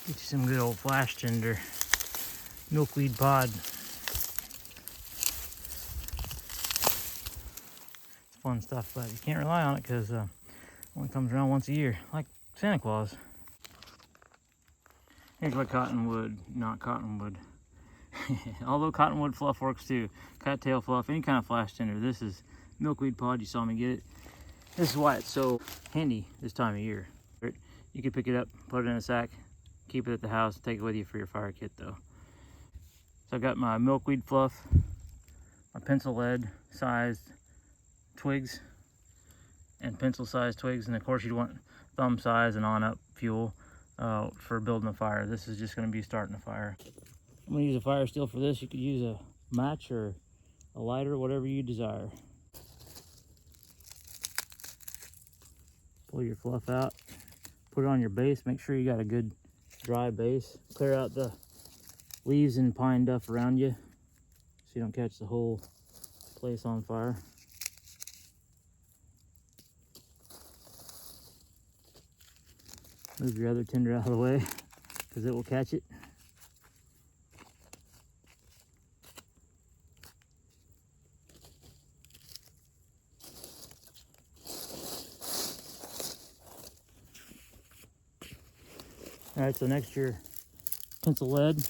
Get you some good old flash tinder, milkweed pod. It's fun stuff, but you can't rely on it because only comes around once a year, like Santa Claus. Here's what cottonwood, not cottonwood. Although cottonwood fluff works too. Cattail fluff, any kind of flash tinder. This is milkweed pod, you saw me get it. This is why it's so handy this time of year. You can pick it up, put it in a sack, keep it at the house, take it with you for your fire kit though. So I've got my milkweed fluff, my pencil lead sized twigs, and pencil sized twigs, and of course you'd want thumb size and on up fuel for building a fire. This is just going to be starting a fire. I'm going to use a fire steel for this. You could use a match or a lighter, whatever you desire. Pull your fluff out, put it on your base. Make sure you got a good dry base. Clear out the leaves and pine duff around you so you don't catch the whole place on fire. Move your other tinder out of the way because it will catch it. All right, so next your pencil lead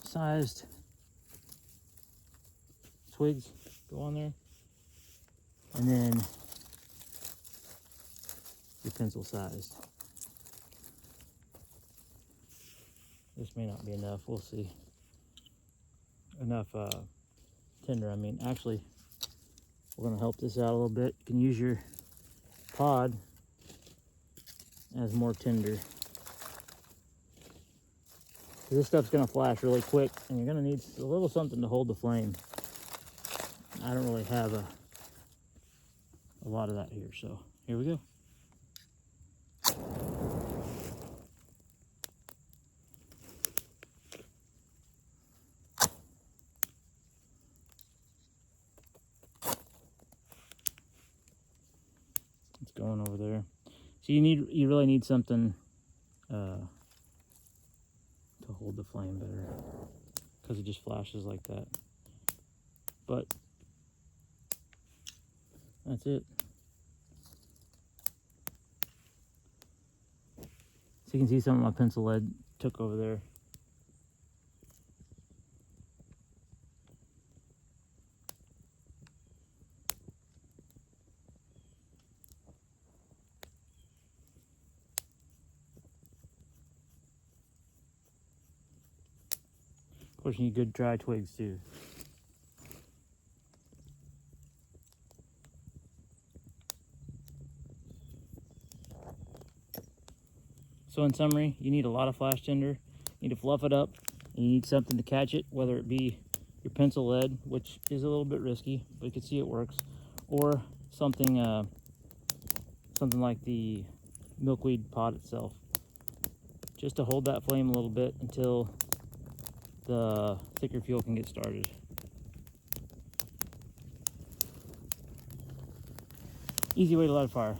sized twigs go on there, and then your pencil sized. This may not be enough, we'll see. Enough tinder, I mean. Actually, we're gonna help this out a little bit. You can use your pod as more tinder. This stuff's gonna flash really quick, and you're gonna need a little something to hold the flame. I don't really have a lot of that here, so here we go. It's going over there. So you really need something to hold the flame better, because it just flashes like that. But that's it. So you can see some of my pencil lead took over there. Of course, you need good dry twigs too. So in summary, you need a lot of flash tinder, you need to fluff it up, and you need something to catch it, whether it be your pencil lead, which is a little bit risky, but you can see it works, or something something like the milkweed pod itself, just to hold that flame a little bit until the thicker fuel can get started. Easy way to light a fire.